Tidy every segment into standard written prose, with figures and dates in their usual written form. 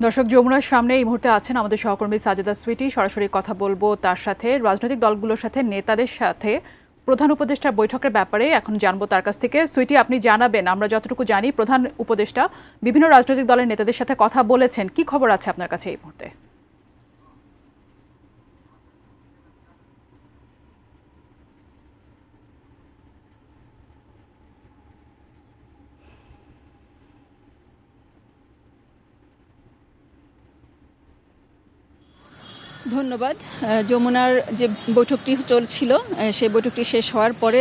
দর্শক, যমুনার সামনে এই মুহূর্তে আছেন আমাদের সহকর্মী সাজেদা সুইটি। সরাসরি কথা বলবো তার সাথে। রাজনৈতিক দলগুলোর সাথে নেতাদের সাথে প্রধান উপদেষ্টার বৈঠকের ব্যাপারে এখন জানবো তার কাছ থেকে। সুইটি, আপনি জানাবেন, আমরা যতটুকু জানি প্রধান উপদেষ্টা বিভিন্ন রাজনৈতিক দলের নেতাদের সাথে কথা বলেছেন। কি খবর আছে আপনার কাছে এই মুহূর্তে? ধন্যবাদ। যমুনার যে বৈঠকটি চলছিল সেই বৈঠকটি শেষ হওয়ার পরে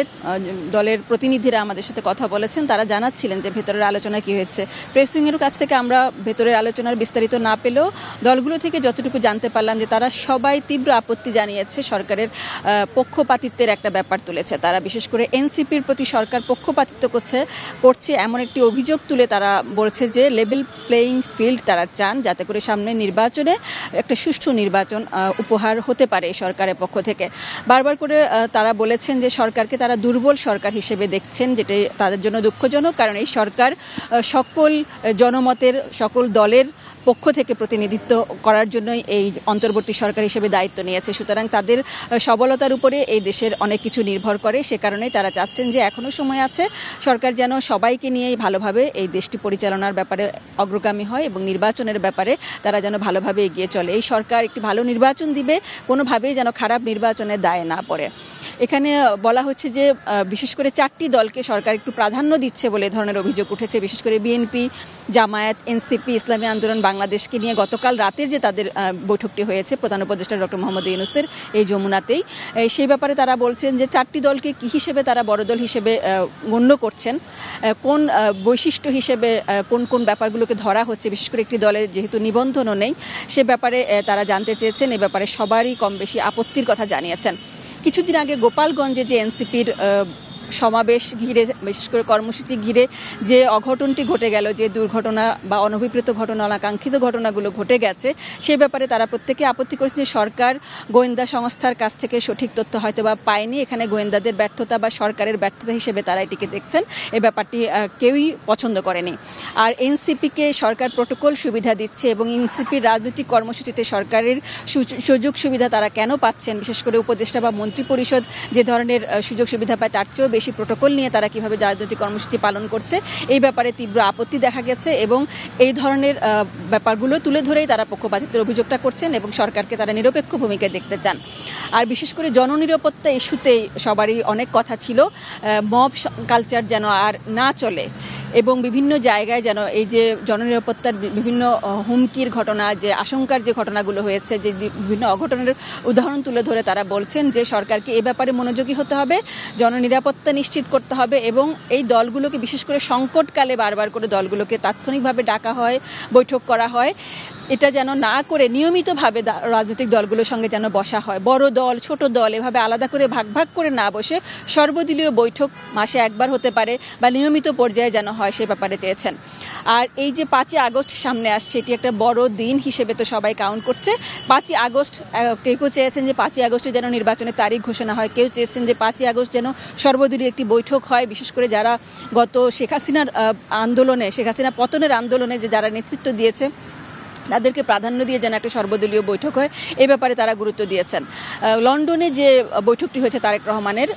দলের প্রতিনিধিরা আমাদের সাথে কথা বলেছেন। তারা জানাচ্ছিলেন যে ভেতরের আলোচনা কি হয়েছে। প্রেস উইংয়ের কাছ থেকে আমরা ভেতরের আলোচনার বিস্তারিত না পেলেও দলগুলো থেকে যতটুকু জানতে পারলাম যে তারা সবাই তীব্র আপত্তি জানিয়েছে, সরকারের পক্ষপাতিত্বের একটা ব্যাপার তুলেছে। তারা বিশেষ করে এনসিপির প্রতি সরকার পক্ষপাতিত্ব করছে এমন একটি অভিযোগ তুলে তারা বলছে যে লেভেল প্লেয়িং ফিল্ড তারা চান, যাতে করে সামনে নির্বাচনে একটা সুষ্ঠু নির্বাচন উপহার হতে পারে সরকারের পক্ষ থেকে। বারবার করে তারা বলেছেন যে সরকারকে তারা দুর্বল সরকার হিসেবে দেখছেন, যেটা তাদের জন্য দুঃখজনক। কারণ এই সরকার সকল জনমতের, সকল দলের পক্ষ থেকে প্রতিনিধিত্ব করার জন্যই এই অন্তর্বর্তী সরকার হিসেবে দায়িত্ব নিয়েছে। সুতরাং তাদের সবলতার উপরে এই দেশের অনেক কিছু নির্ভর করে। সে কারণেই তারা চাচ্ছেন যে এখনও সময় আছে, সরকার যেন সবাইকে নিয়েই ভালোভাবে এই দেশটি পরিচালনার ব্যাপারে অগ্রগামী হয় এবং নির্বাচনের ব্যাপারে তারা যেন ভালোভাবে এগিয়ে চলে। এই সরকার একটি ভালো নির্বাচন দিবে, কোনোভাবেই যেন খারাপ নির্বাচনের দায়ে না পড়ে। এখানে বলা হচ্ছে যে বিশেষ করে 4টি দলকে সরকার একটু প্রাধান্য দিচ্ছে বলে ধরনের অভিযোগ উঠেছে। বিশেষ করে বিএনপি, জামায়াত, এনসিপি, ইসলামী আন্দোলন বাংলাদেশকে নিয়ে গতকাল রাতের যে তাদের বৈঠকটি হয়েছে প্রধান উপদেষ্টা ডক্টর মোহাম্মদ ইউনূসের এই যমুনাতেই, সেই ব্যাপারে তারা বলছেন যে 4টি দলকে কী হিসেবে তারা বড় দল হিসেবে গণ্য করছেন, কোন বৈশিষ্ট্য হিসেবে কোন কোন ব্যাপারগুলোকে ধরা হচ্ছে। বিশেষ করে একটি দলের যেহেতু নিবন্ধনও নেই, সে ব্যাপারে তারা জানতে চেয়েছেন। এ ব্যাপারে সবারই কম বেশি আপত্তির কথা জানিয়েছেন। কিছুদিন আগে গোপালগঞ্জে যে এনসিপির সমাবেশ ঘিরে, বিশেষ করে কর্মসূচি ঘিরে যে অঘটনটি ঘটে গেল, যে দুর্ঘটনা বা অনভিপ্রেত ঘটনা, অনাকাঙ্ক্ষিত ঘটনাগুলো ঘটে গেছে, সে ব্যাপারে তারা প্রত্যেকে আপত্তি করেছে যে সরকার গোয়েন্দা সংস্থার কাছ থেকে সঠিক তথ্য হয়তো বা পায়নি। এখানে গোয়েন্দাদের ব্যর্থতা বা সরকারের ব্যর্থতা হিসেবে তারা এটিকে দেখছেন। এই ব্যাপারটি কেউই পছন্দ করেনি। আর এনসিপিকে সরকার প্রোটোকল সুবিধা দিচ্ছে এবং এনসিপির রাজনৈতিক কর্মসূচিতে সরকারের সুযোগ সুবিধা তারা কেন পাচ্ছেন, বিশেষ করে উপদেষ্টা বা মন্ত্রী পরিষদ যে ধরনের সুযোগ সুবিধা পায় তার চেয়েও বেশি প্রোটোকল নিয়ে তারা কিভাবে রাজনৈতিক কর্মসূচি পালন করছে, এই ব্যাপারে তীব্র আপত্তি দেখা গেছে। এবং এই ধরনের ব্যাপারগুলো তুলে ধরেই তারা পক্ষপাতিত্বের অভিযোগটা করছেন এবং সরকারকে তারা নিরপেক্ষ ভূমিকা দেখতে চান। আর বিশেষ করে জননিরাপত্তা ইস্যুতেই সবারই অনেক কথা ছিল। মব কালচার যেন আর না চলে এবং বিভিন্ন জায়গায় যেন এই যে জননিরাপত্তার বিভিন্ন হুমকির ঘটনা, যে আশঙ্কার যে ঘটনাগুলো হয়েছে, যে বিভিন্ন অঘটনের উদাহরণ তুলে ধরে তারা বলছেন যে সরকারকে এ ব্যাপারে মনোযোগী হতে হবে, জননিরাপত্তা নিশ্চিত করতে হবে এবং এই দলগুলোকে, বিশেষ করে সংকটকালে বারবার করে দলগুলোকে তাৎক্ষণিকভাবে ডাকা হয়, বৈঠক করা হয়, এটা যেন না করে নিয়মিতভাবে রাজনৈতিক দলগুলোর সঙ্গে যেন বসা হয়। বড় দল, ছোট দল এভাবে আলাদা করে ভাগ ভাগ করে না বসে সর্বদলীয় বৈঠক মাসে একবার হতে পারে বা নিয়মিত পর্যায়ে যেন হয়, সে ব্যাপারে চেয়েছেন। আর এই যে 5ই আগস্ট সামনে আসছে, এটি একটা বড় দিন হিসেবে তো সবাই কাউন্ট করছে। 5ই আগস্ট কেউ কেউ চেয়েছেন যে 5ই আগস্টে যেন নির্বাচনের তারিখ ঘোষণা হয়, কেউ চেয়েছেন যে 5ই আগস্ট যেন সর্বদলীয় একটি বৈঠক হয়। বিশেষ করে যারা গত শেখ হাসিনার আন্দোলনে, শেখ হাসিনা পতনের আন্দোলনে যে যারা নেতৃত্ব দিয়েছে তাদেরকে প্রাধান্য দিয়ে যেন একটা সর্বদলীয় বৈঠক হয়, এ ব্যাপারে তারা গুরুত্ব দিয়েছেন। লন্ডনে যে বৈঠকটি হয়েছে তারেক রহমানের,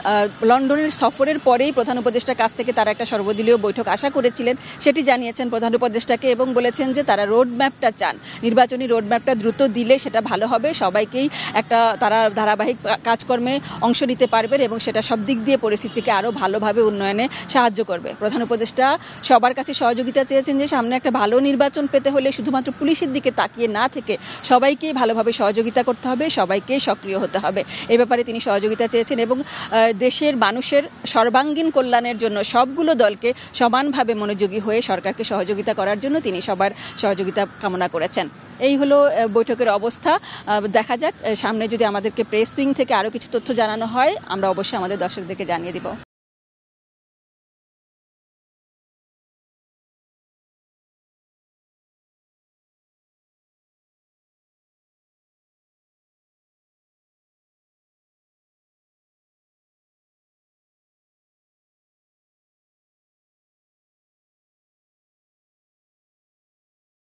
লন্ডনের সফরের পরেই প্রধান উপদেষ্টার কাছ থেকে তারা একটা সর্বদলীয় বৈঠক আশা করেছিলেন, সেটি জানিয়েছেন প্রধান উপদেষ্টাকে এবং বলেছেন যে তারা রোডম্যাপটা চান, নির্বাচনী রোডম্যাপটা দ্রুত দিলে সেটা ভালো হবে, সবাইকেই একটা তারা ধারাবাহিক কাজকর্মে অংশ নিতে পারবেন এবং সেটা সব দিক দিয়ে পরিস্থিতিকে আরও ভালোভাবে উন্নয়নে সাহায্য করবে। প্রধান উপদেষ্টা সবার কাছে সহযোগিতা চেয়েছেন যে সামনে একটা ভালো নির্বাচন পেতে হলে শুধুমাত্র পুলিশের দিকে তাকিয়ে না থেকে সবাইকেই ভালোভাবে সহযোগিতা করতে হবে, সবাইকেই সক্রিয় হতে হবে। এই ব্যাপারে তিনি সহযোগিতা চেয়েছেন এবং দেশের মানুষের সর্বাঙ্গীন কল্যাণের জন্য সবগুলো দলকে সমানভাবে মনোযোগী হয়ে সরকারকে সহযোগিতা করার জন্য তিনি সবার সহযোগিতা কামনা করেছেন। এই হলো বৈঠকের অবস্থা। দেখা যাক সামনে যদি আমাদেরকে প্রেস উইং থেকে আরও কিছু তথ্য জানানো হয়, আমরা অবশ্যই আমাদের দর্শকদেরকে জানিয়ে দিব।